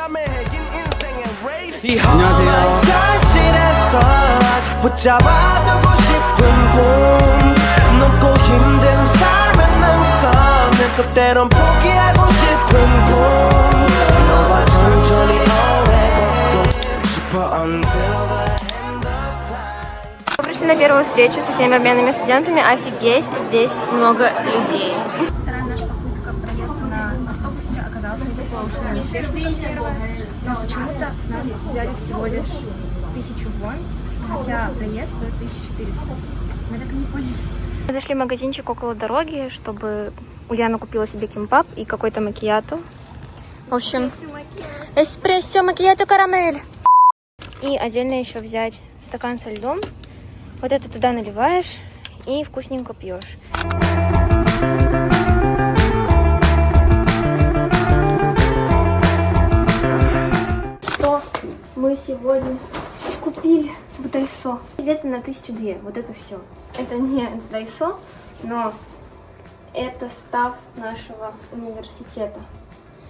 Мы пришли на первую встречу со всеми обменными студентами. Офигеть, здесь много людей. Вторая наша попытка проезда на автобусе оказалась неплохой, неуспешной, но почему-то с нас взяли всего лишь 1000 вон, хотя проезд стоит 1400. Мы так и не поняли. Мы зашли в магазинчик около дороги, чтобы Ульяна купила себе кимпап и какой-то макиято. В общем, эспрессо, макиято, карамель. И отдельно еще взять стакан со льдом. Вот это туда наливаешь и вкусненько пьешь. Что мы сегодня купили в Дайсо? Где-то на 1002. Вот это все. Это не с Дайсо, но это став нашего университета.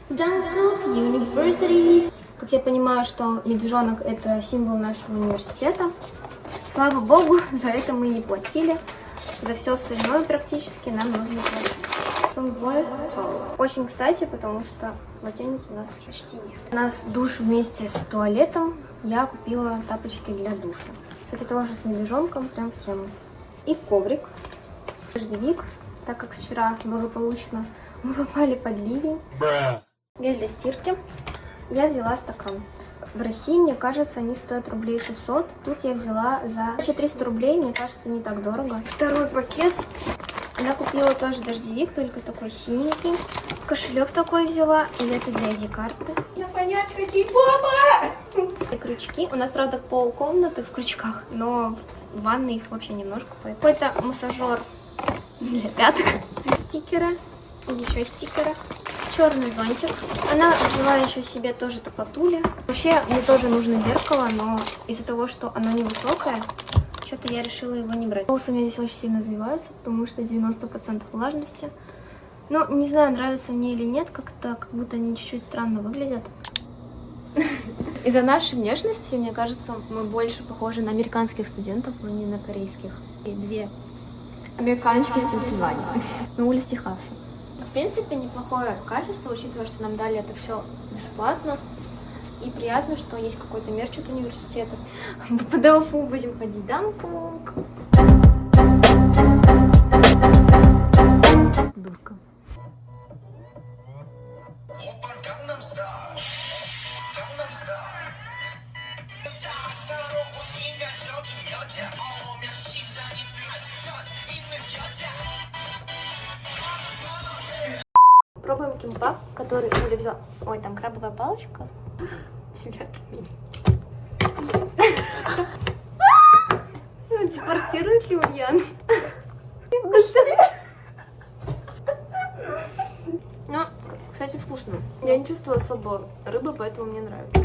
Jungkook University. Как я понимаю, что медвежонок — это символ нашего университета. Слава богу, за это мы не платили. За все остальное практически нам нужно платить. Очень кстати, потому что полотенец у нас почти нет. У нас душ вместе с туалетом. Я купила тапочки для душа. Кстати, тоже с медвежонком, прям в тему. И коврик. Дождевик, так как вчера благополучно мы попали под ливень. Гель для стирки. Я взяла стакан. В России, мне кажется, они стоят рублей 600. Тут я взяла за 300 рублей, мне кажется, не так дорого. Второй пакет. Я купила тоже дождевик, только такой синенький. Кошелек такой взяла. И это для ID-карты. Я понять, какие бомбы! И крючки. У нас, правда, полкомнаты в крючках, но в ванной их вообще немножко. Какой-то массажер для пяток. Стикеры. И еще стикеры. Черный зонтик. Она взяла еще себе тоже топотули. Вообще, мне тоже нужно зеркало, но из-за того, что оно невысокое, что-то я решила его не брать. Волосы у меня здесь очень сильно завиваются, потому что 90% влажности. Но не знаю, нравится мне или нет, как-то как будто они чуть-чуть странно выглядят. Из-за нашей внешности, мне кажется, мы больше похожи на американских студентов, а не на корейских. И две американочки из Пенсильвании. На улице Техаса. В принципе, неплохое качество, учитывая, что нам дали это все бесплатно. И приятно, что есть какой-то мерч от университета. По ДФУ будем ходить. Дампунг. Дурка. Пробуем кимпап, который Юля взяла. Ой, там крабовая палочка. Тебя депортирует ли Ульян? Ну, кстати, вкусно. Я не чувствую особо рыбы, поэтому мне нравится.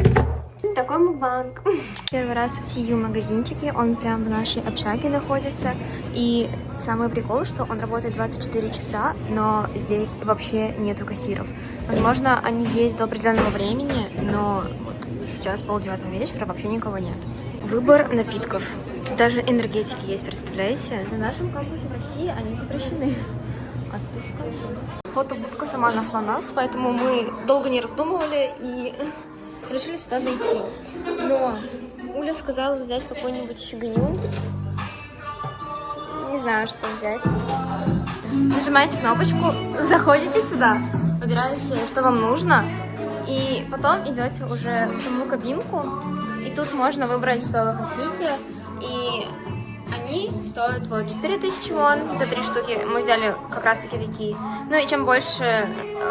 Такой мукбанг. Первый раз в Сию магазинчике, он прям в нашей общаге находится. И самый прикол, что он работает 24 часа, но здесь вообще нету кассиров. Возможно, они есть до определенного времени, но вот сейчас 8:30 вечера, вообще никого нет. Выбор напитков. Тут даже энергетики есть, представляете? На нашем кампусе в России они запрещены. А тут фотобудка сама нашла нас, поэтому мы долго не раздумывали и решили сюда зайти. Но Уля сказала взять какую-нибудь фигню. Не знаю, что взять. Нажимаете кнопочку, заходите сюда, выбираете, что вам нужно, и потом идете уже в саму кабинку. И тут можно выбрать, что вы хотите. И они стоят вот 4000 вон за 3 штуки. Мы взяли как раз таки такие. Ну и чем больше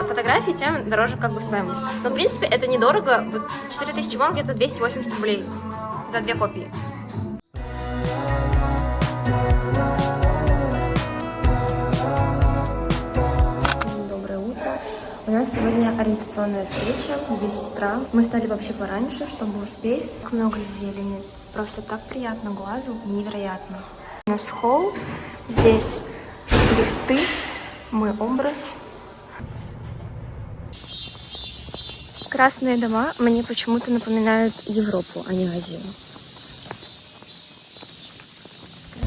фотографий, тем дороже как бы стоимость. Но в принципе это недорого. Вот 4000 вон где-то 280 рублей за 2 копии. Доброе утро. У нас сегодня ориентационная встреча в 10 утра. Мы стали вообще пораньше, чтобы успеть. Как много зелени. Просто так приятно глазу, невероятно. У нас холл, здесь лифты, мой образ. Красные дома мне почему-то напоминают Европу, а не Азию.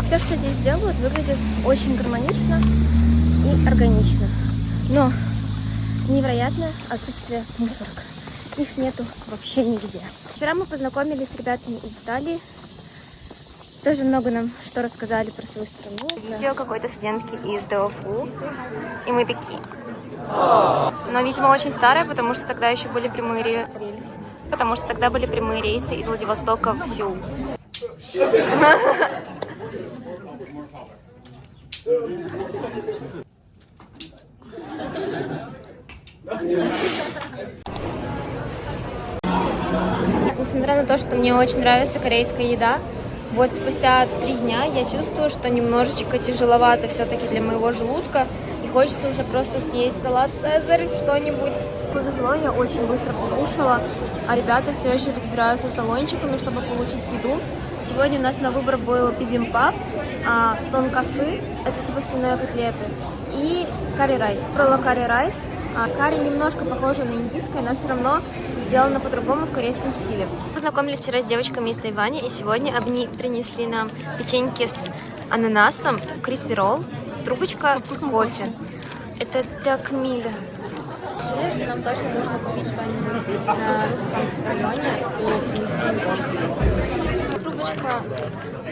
Все, что здесь делают, выглядит очень гармонично и органично. Но невероятное отсутствие мусорок. Их нету вообще нигде. Вчера мы познакомились с ребятами из Италии. Тоже много нам что рассказали про свою страну. Видео какой-то студентки из ДОФУ. И мы такие. Но, видимо, очень старое, потому что тогда еще были прямые рейсы. Потому что тогда были прямые рейсы из Владивостока в Сеул. Несмотря на то, что мне очень нравится корейская еда, вот спустя 3 дня я чувствую, что немножечко тяжеловато все-таки для моего желудка. И хочется уже просто съесть салат «Цезарь», что-нибудь. Повезло, я очень быстро покушала, а ребята все еще разбираются с салончиками, чтобы получить еду. Сегодня у нас на выбор был бибимбап, тонкасы, это типа свиной котлеты, и карри-райс. Пробовала карри-райс. Карри немножко похоже на индийское, но все равно сделано по-другому в корейском стиле. Познакомились вчера с девочками из Тайваня, и сегодня они принесли нам печеньки с ананасом, криспи-ролл, трубочка с кофе. Это так мило. Решили, что нам точно нужно купить что-нибудь на русском районе и принести его. Трубочка,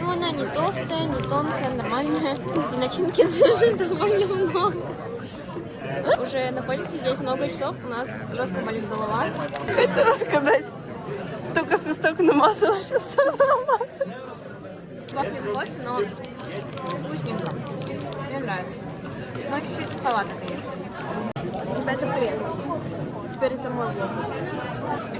ну она не толстая, не тонкая, нормальная. И начинки даже довольно много. Уже находимся здесь много часов, у нас жестко болит голова. Хочу рассказать. Только свисток намазала, сейчас намазать. Пахнет кофе, но вкусненько. Мне нравится. Но чуть-чуть суховато, конечно. Ребята, привет. Теперь это мой влог.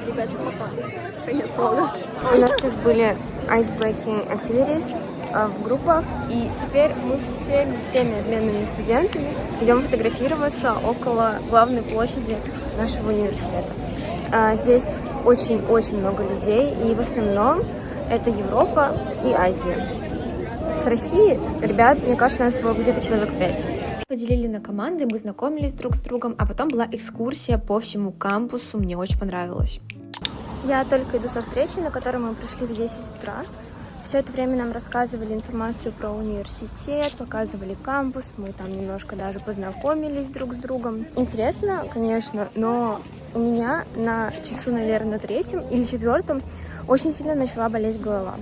Ребята, пока. Конец влога. У нас здесь были ice-breaking activities в группах, и теперь мы всеми обменными студентами идем фотографироваться около главной площади нашего университета. Здесь очень-очень много людей, и в основном это Европа и Азия. С России ребят, мне кажется, у нас всего где-то человек 5. Поделили на команды, мы знакомились друг с другом, а потом была экскурсия по всему кампусу, мне очень понравилось. Я только иду со встречи, на которой мы пришли в 10 утра. Все это время нам рассказывали информацию про университет, показывали кампус, мы там немножко даже познакомились друг с другом. Интересно, конечно, но у меня на часу, наверное, 3-м или 4-м очень сильно начала болеть голова.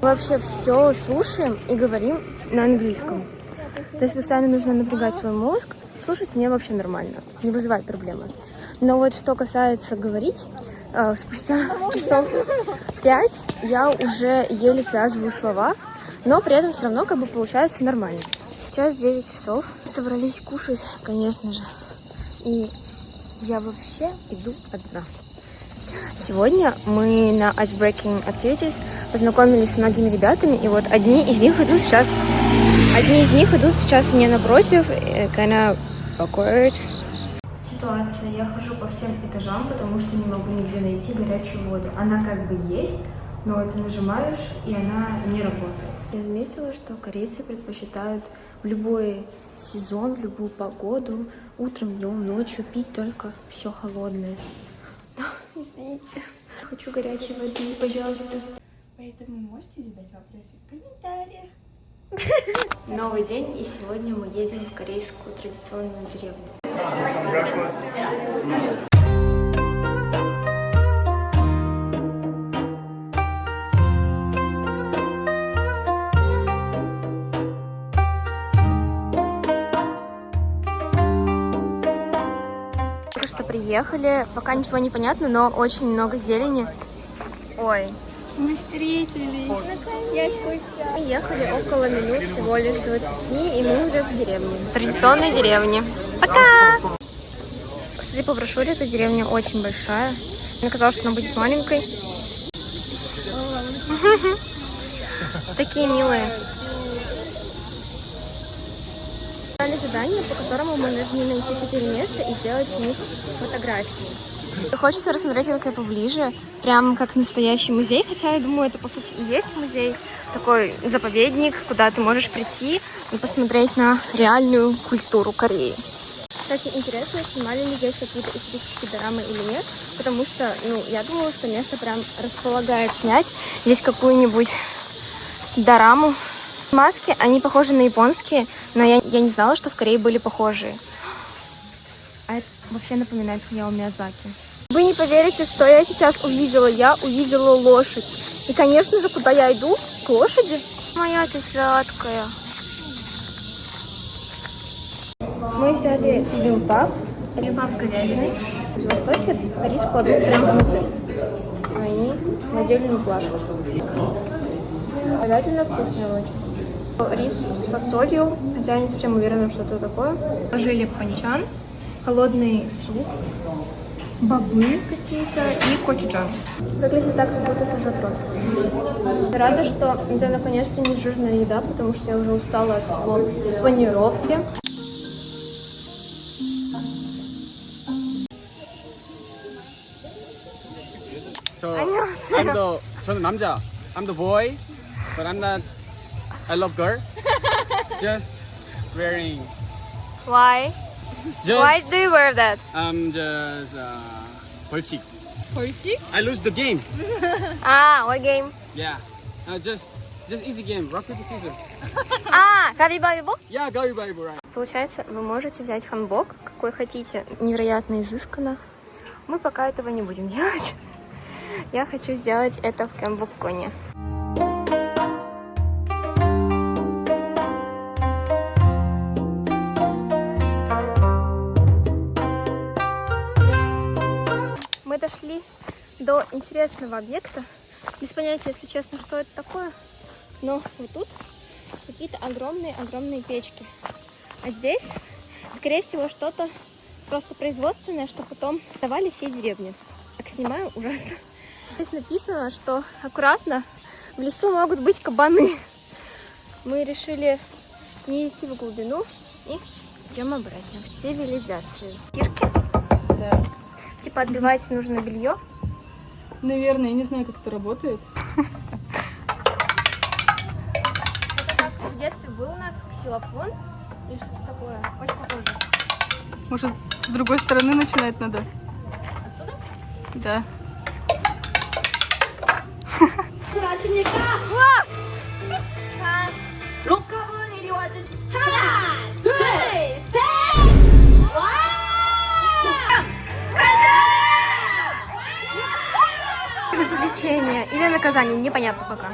Мы вообще все слушаем и говорим на английском. То есть постоянно нужно напрягать свой мозг. Слушать мне вообще нормально, не вызывает проблемы. Но вот что касается говорить, спустя часов 5 я уже еле связываю слова, но при этом все равно как бы получается нормально. Сейчас 9 часов. Собрались кушать, конечно же. И я вообще иду одна. Сегодня мы на Icebreaking Activities познакомились с многими ребятами, и вот одни из них идут сейчас мне напротив, kinda awkward. Ситуация. Я хожу по всем этажам, потому что не могу нигде найти горячую воду. Она как бы есть, но ты нажимаешь, и она не работает. Я заметила, что корейцы предпочитают в любой сезон, в любую погоду, утром, днем, ночью пить только все холодное. Извините. Хочу горячей воды, пожалуйста. Поэтому можете задать вопросы в комментариях. Новый день, и сегодня мы едем в корейскую традиционную деревню. Только что приехали, пока ничего не понятно, но очень много зелени. Ой. Мы встретились. Ехали около минут, всего лишь 20, и мы уже в деревне. Традиционной деревне. Пока! Судя по брошюре, эта деревня очень большая. Мне казалось, что она будет маленькой. Такие милые. Дали задание, по которому мы должны найти 4 места и сделать в них фотографии. Хочется рассмотреть это все поближе, прям как настоящий музей, хотя я думаю, это по сути и есть музей, такой заповедник, куда ты можешь прийти и посмотреть на реальную культуру Кореи. Кстати, интересно, снимали ли здесь какие-то исторические дорамы или нет, потому что, я думала, что место прям располагает снять здесь какую-нибудь дораму. Маски, они похожи на японские, но я не знала, что в Корее были похожие. А это вообще напоминает Хаяо Миядзаки. Вы не поверите, что я сейчас увидела. Я увидела лошадь. И, конечно же, куда я иду? К лошади. Моя ты сладкая. Мы взяли бимбап. Бимбап с говядиной. В Владивостоке рис кладут прямо внутрь. А они в отдельную плашку. Говядина вкусная очень. Рис с фасолью. Хотя я не совсем уверена, что это такое. Положили панчан, холодный суп, бобы какие-то и кочуджан. Выглядит так, как будто сожжёт. Рада, что это наконец-то не жирная еда, потому что я уже устала от всего панировки. 저는 남자. I'm the boy, but I'm not. I love girl. Just wearing. Why? Just, Why do you wear that? I'm just 벌칙. 벌칙? I lose the game. What game? Yeah. Just easy game. Rock paper scissors. Gavibavibo? Yeah, 가위바위보, right. Получается, вы можете взять ханбок, какой хотите, невероятно изысканно. Мы пока этого не будем делать. Я хочу сделать это в Кэмбукконе. Мы дошли до интересного объекта. Без понятия, если честно, что это такое. Но вот тут какие-то огромные печки. А здесь, скорее всего, что-то просто производственное, что потом давали всей деревне. Так снимаю ужасно. Здесь написано, что аккуратно, в лесу могут быть кабаны. Мы решили не идти в глубину и идем обратно в цивилизацию. Кирки? Да. Типа отбивать нужно белье. Наверное, я не знаю, как это работает. Это как в детстве был у нас ксилофон или что-то такое. Очень похоже. Может, с другой стороны начинать надо? Отсюда? Да. Развлечение или наказание, непонятно пока.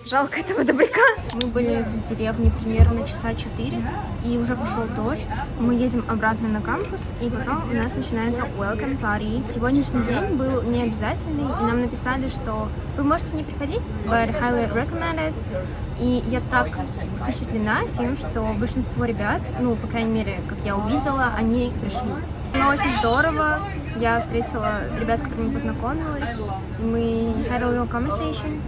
Жалко этого добряка. Мы были в деревне примерно часа 4, и уже пошел дождь. Мы едем обратно на кампус, и потом у нас начинается welcome party. Сегодняшний день был необязательный, и нам написали, что вы можете не приходить, but highly recommended. И я так впечатлена тем, что большинство ребят, по крайней мере, как я увидела, они пришли. Но очень здорово. Я встретила ребят, с которыми познакомилась. Мы had a little conversation.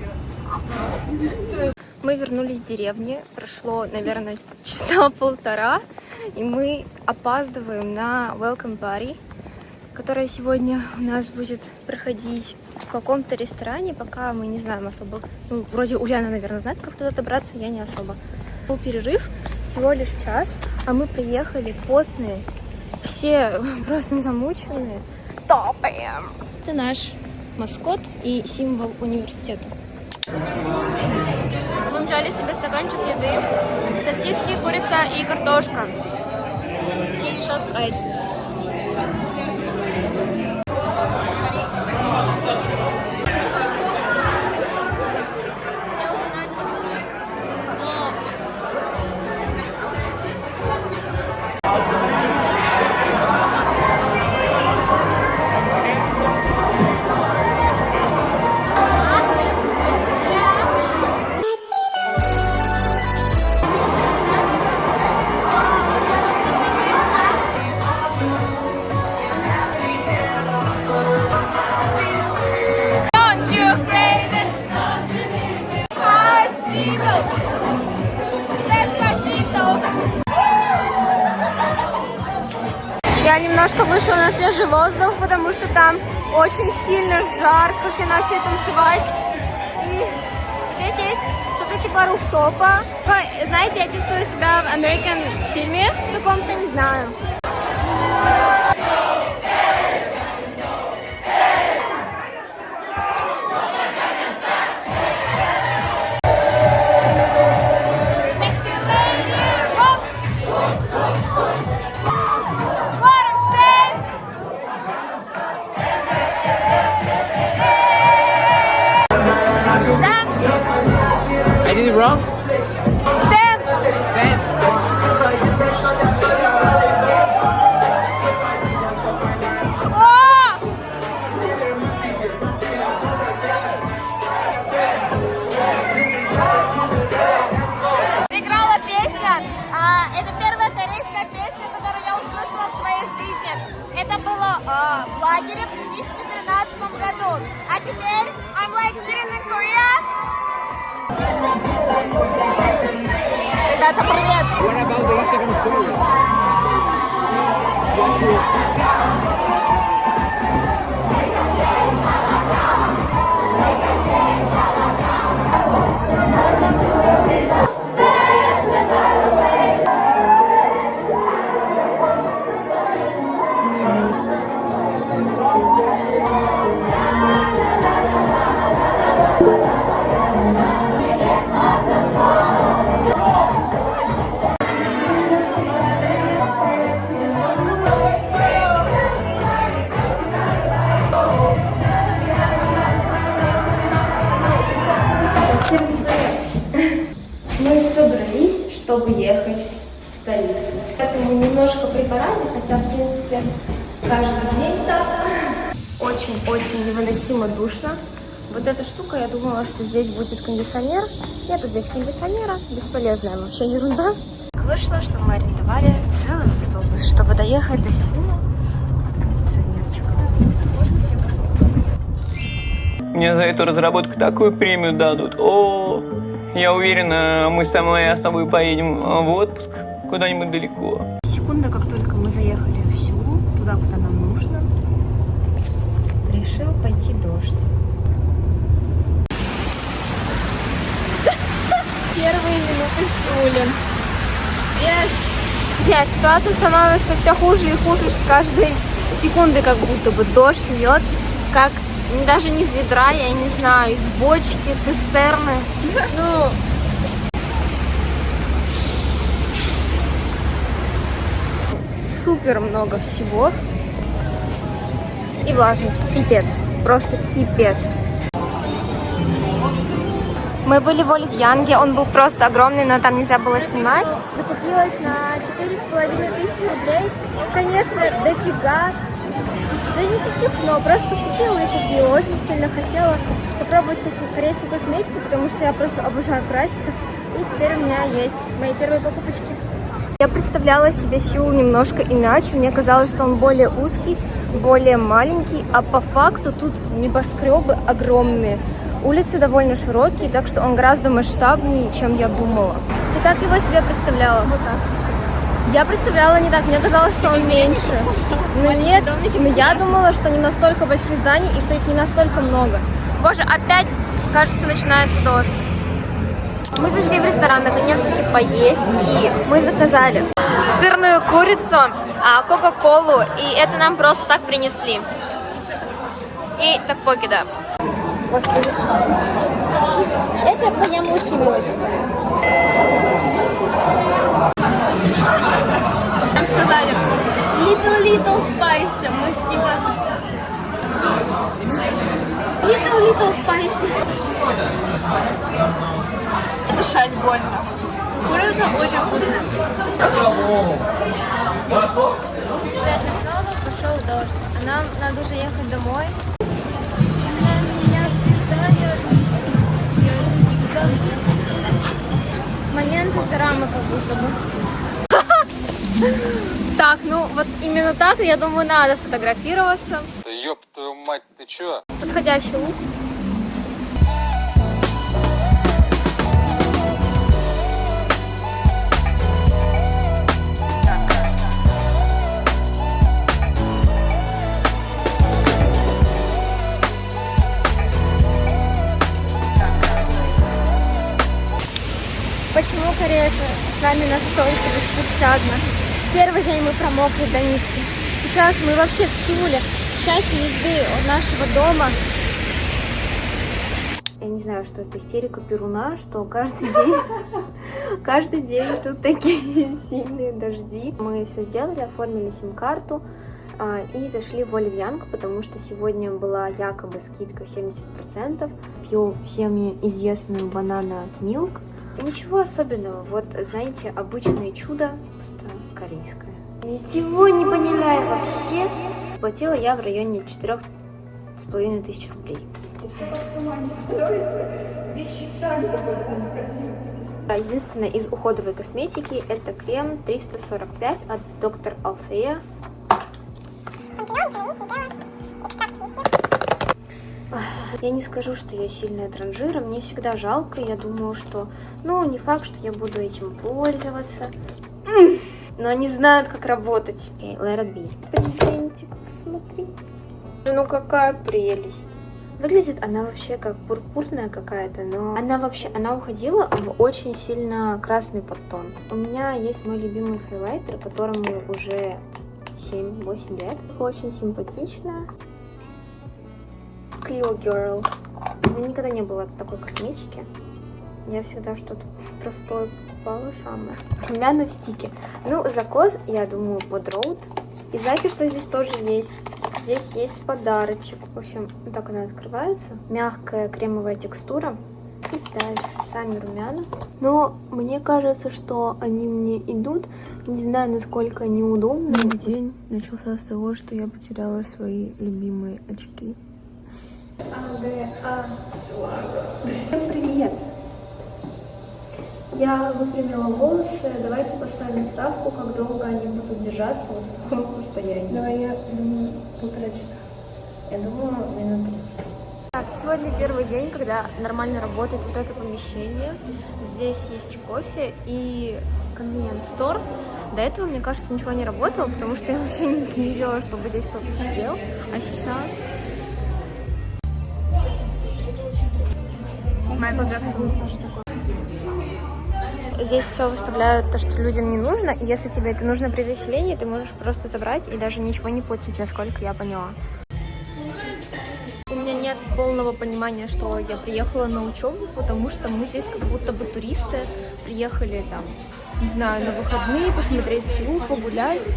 Мы вернулись в деревню. Прошло, наверное, часа полтора. И мы опаздываем на welcome party, которая сегодня у нас будет проходить в каком-то ресторане. Пока мы не знаем особо. Вроде Ульяна, наверное, знает, как туда добраться. Я не особо. Был перерыв всего лишь час, а мы приехали потные. Все просто замученные. Топаем! Это наш маскот и символ университета. Мы взяли себе стаканчик еды, сосиски, курица и картошка. И еще спрайт. Я немножко вышла на свежий воздух, потому что там очень сильно жарко, все начали танцевать. И здесь есть что-то типа руфтопа. Знаете, я чувствую себя в американ фильме каком-то, не знаю. I did it wrong? Dance! Dance. Играла песня. Это первая корейская песня, которую я услышала в своей жизни. Это было в лагере в 2013 году. А теперь I'm like sitting in Korea. Ребята, привет! What about the Instagram story? Мы собрались, чтобы ехать в столицу. Поэтому немножко при параде, хотя, в принципе, каждый день так. Очень-очень невыносимо душно. Вот эта штука, я думала, что здесь будет кондиционер. Нету здесь кондиционера, бесполезная вообще ерунда. Вышло, что мы арендовали целый автобус, чтобы доехать до Сеула под кондиционерчиком. Можем себе посмотреть. Мне за эту разработку такую премию дадут. О, я уверена, мы с тобой поедем в отпуск куда-нибудь далеко. Секунда, как только мы заехали в Сеул, туда, куда нам нужно, решил пойти дождь. Первые минуты в Сеуле. Ситуация становится все хуже и хуже с каждой секунды, как будто бы дождь льет, как даже не из ведра, я не знаю, из бочки, цистерны. Ну, супер много всего. И влажность, пипец, просто пипец. Мы были в Ольфьянге, он был просто огромный, но там нельзя было снимать. Закупилась на 4500 рублей. Конечно, дофига. Да никаких, но просто купила и купила. Очень сильно хотела попробовать корейскую косметику, потому что я просто обожаю краситься. И теперь у меня есть мои первые покупочки. Я представляла себе Сеул немножко иначе. Мне казалось, что он более узкий, более маленький, а по факту тут небоскребы огромные. Улицы довольно широкие, так что он гораздо масштабнее, чем я думала. Ты как его себе представляла? Вот так представляла. Я представляла не так, мне казалось, что он меньше. Но нет, но я думала, что не настолько большие здания и что их не настолько много. Боже, опять, кажется, начинается дождь. Мы зашли в ресторан наконец-таки поесть, и мы заказали сырную курицу, кока-колу, и это нам просто так принесли. И токбоки, да. Господи. Я тебя поем лучше, милочка. Нам сказали little spicy. Мы с ним просто... Little spicy. Дышать больно. Курица очень вкусная. Ребята, снова пошел дождь. А нам надо уже ехать домой. Моменты драмы как будто бы. Так, ну вот именно так, я думаю, надо фотографироваться. Да ёб твою мать, ты чё? Подходящий лук. скорее с нами настолько беспощадно. В первый день мы промокли до нитки. Сейчас мы вообще в Сеуле, в часе езды от нашего дома. Я не знаю, что это истерика Перуна, что каждый день тут такие сильные дожди. Мы все сделали, оформили сим-карту и зашли в Оливьянку, потому что сегодня была якобы скидка 70%. Пью всеми известную банана милк. Ничего особенного, вот знаете, обычное чудо, просто корейское. Ничего не поняла вообще. Платила я в районе 4500 рублей. Единственное из уходовой косметики это крем 345 от Dr. Althea. Я не скажу, что я сильная транжира, мне всегда жалко, я думаю, что, не факт, что я буду этим пользоваться, но они знают, как работать. Okay, let it be. Презентик, посмотрите. Ну какая прелесть. Выглядит она вообще как пурпурная какая-то, но она уходила в очень сильно красный подтон. У меня есть мой любимый хайлайтер, которому уже 7-8 лет. Очень симпатичная. Clio Girl. У меня никогда не было такой косметики. Я всегда что-то простое покупала самое. Румяна в стике. Закос, я думаю, под роуд. И знаете, что здесь тоже есть? Здесь есть подарочек. В общем, вот так она открывается. Мягкая кремовая текстура. И дальше сами румяна. Но мне кажется, что они мне идут. Не знаю, насколько они удобны. День начался с того, что я потеряла свои любимые очки. Привет! Я выпрямила волосы. Давайте поставим ставку, как долго они будут держаться в таком состоянии. Давай, я думаю, 1,5 часа. Я думаю, минут 30. Так, сегодня первый день, когда нормально работает вот это помещение. Здесь есть кофе и convenience store. До этого, мне кажется, ничего не работало, потому что я вообще не видела, чтобы здесь кто-то сидел. А сейчас... Майкл Джексон тоже такой. Здесь все выставляют то, что людям не нужно, и если тебе это нужно при заселении, ты можешь просто забрать и даже ничего не платить, насколько я поняла. У меня нет полного понимания, что я приехала на учебу, потому что мы здесь как будто бы туристы, приехали там, не знаю, на выходные, посмотреть Сеул, погулять.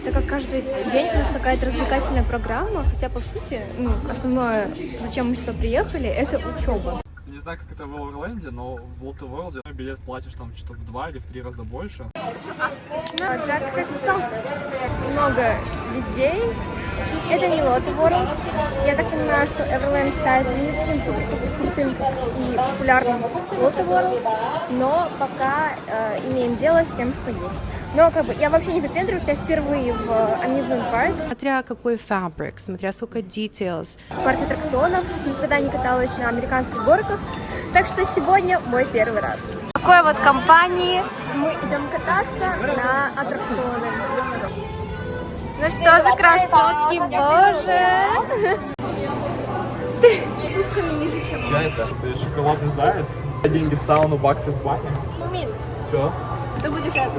Так как каждый день у нас какая-то развлекательная программа, хотя по сути, основное, зачем мы сюда приехали, это учеба. Не знаю, как это в Оверленде, но в Lotte World билет платишь там что-то в 2 или в 3 раза больше. Много людей. Это не Lotte World. Я так понимаю, что Everland считается не таким крутым и популярным Lotte World, но пока имеем дело с тем, что есть. Но я вообще не выпендриваюсь, я впервые в amusement park. Смотря какой фабрик, смотря сколько details. В парке аттракционов, никогда не каталась на американских горках, так что сегодня мой первый раз. В такой вот компании мы идем кататься на аттракционы. Ну что за красотки, боже! С ушками ниже, чем... Чё это? Ты шоколадный заяц? Деньги в сауну, баксы в бане? Мумин, Чё? ты будешь это.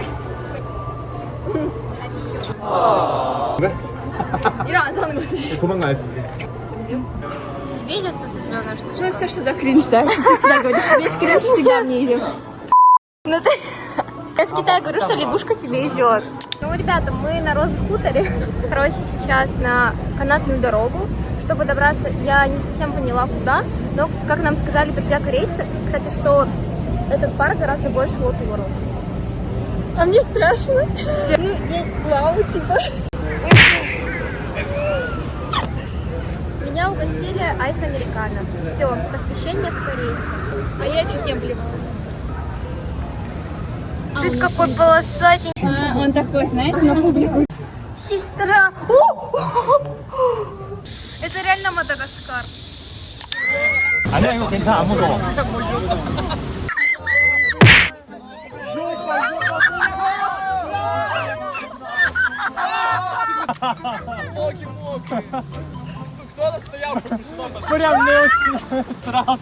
Помогает. Тебе идет что-то зеленое, что ли? Ну, все, что да, кринж, да. Ты всегда говоришь, весь кринж всегда мне идет. Я с Китая говорю, что лягушка тебе идет. Ребята, мы на Розы-хуторе. Короче, сейчас на канатную дорогу. Чтобы добраться, я не совсем поняла, куда. Но, как нам сказали друзья-корейцы, кстати, что этот парк гораздо больше Lotte World. А мне страшно. Я плаваю, типа. Меня угостили айс американо. Все, посвящение в корейцев. А я чуть не блевала. Ты какой полосатенький. Он такой, знаете, на публику. Сестра! Это реально Мадагаскар. 아니야 이거 괜찮아 안 무서워. Кто настоял? Прям сразу.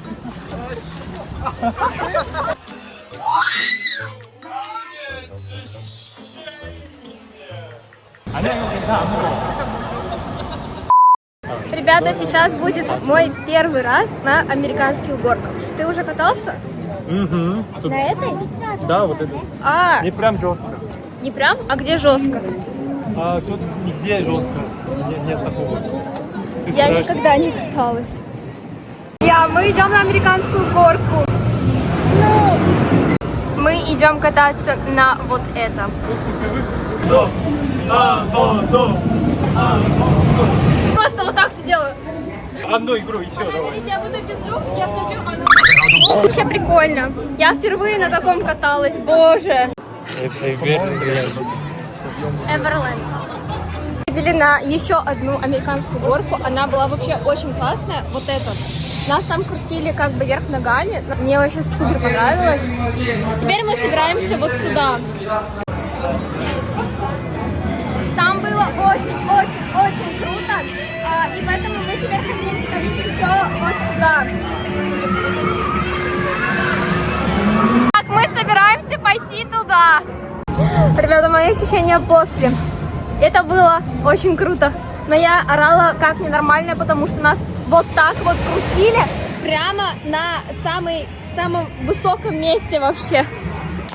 Ребята, сейчас будет мой первый раз на американских горках. Ты уже катался? Угу. На этой? Да, вот это. А, Не прям жестко. не прям? А где жестко? А тут нигде жестко. Нет такого. Ты Я стараешься. никогда не каталась. Мы идем на американскую горку. Мы идем кататься на вот это. Просто вот так все делаю. Одну игру еще давай. Я буду без рук, я смотрю, она... Вообще прикольно. Я впервые на таком каталась, боже. Эверленд. Ходили на еще одну американскую горку. Она была вообще очень классная. Вот эта. Нас там крутили как бы вверх ногами. Мне вообще супер понравилось. Теперь мы собираемся вот сюда. Там было очень круто. И поэтому мы теперь хотим сходить еще вот сюда. Так, мы собираемся пойти туда. Ребята, мои ощущения после. Это было очень круто. Но я орала как ненормальная, потому что нас вот так вот крутили прямо на самом высоком месте вообще.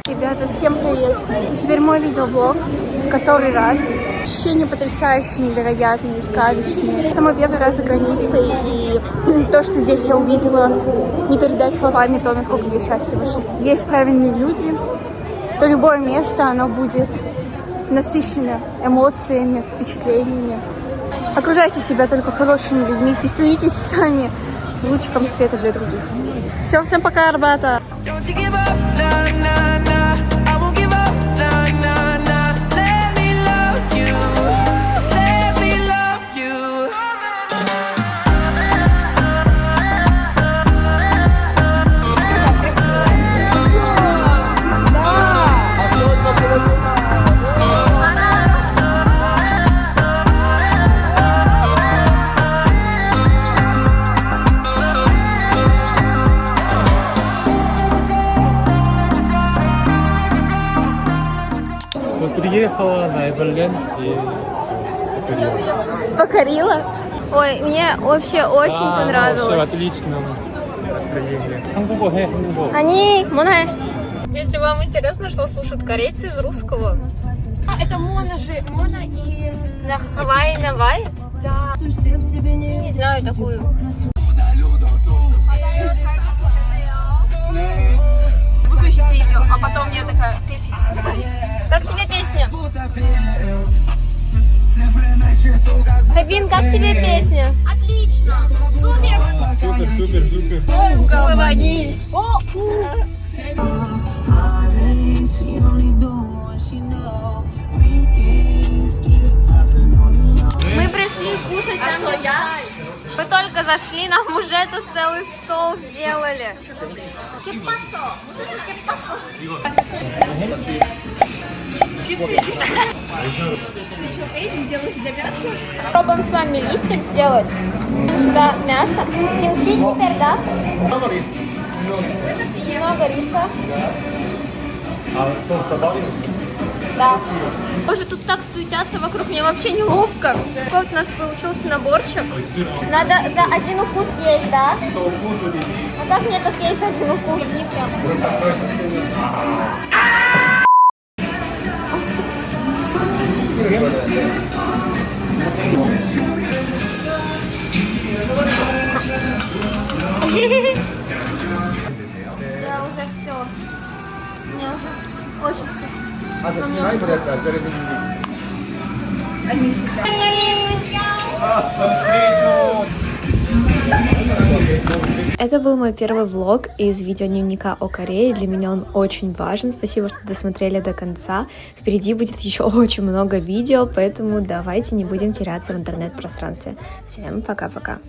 Ребята, всем привет! И теперь мой видеоблог в который раз. Ощущения потрясающие, невероятные, сказочные. Это мой первый раз за границей, и то, что здесь я увидела, не передать словами то, насколько я счастлива. Есть правильные люди, то любое место, оно будет насыщено эмоциями, впечатлениями. Окружайте себя только хорошими людьми и становитесь сами лучиком света для других. Все, всем пока, ребята! Приехала на Эверленд и все, покорила. Покорила? Ой, мне вообще очень понравилось. Все отлично настроение. 한국어 해, 한국어. Они, Моне. Если вам интересно, что слушают корейцы из русского. Это Мона же, Мона и... На Хавайи Навай? Да. Не знаю такую. Выключите ее, а потом я такая... Как тебе песня? Хабин, как тебе песня? Отлично! Супер! Супер. Улыбнись! Мы пришли кушать самгyeopsal. Мы только зашли, нам уже тут целый стол сделали. Кепасо! Пробуем с вами листик сделать. Сюда мясо. Кимчи теперь, да? Немного риса. А соус добавил? Да. Боже, тут так суетятся вокруг, мне вообще неловко. Вот у нас получился наборчик. Надо за один укус есть, да? А как мне это съесть за один укус? Не прям. Я уже все. Мне уже очень вкусно. Это был мой первый влог из видеодневника о Корее. Для меня он очень важен. Спасибо, что досмотрели до конца. Впереди будет еще очень много видео, поэтому давайте не будем теряться в интернет-пространстве. Всем пока-пока.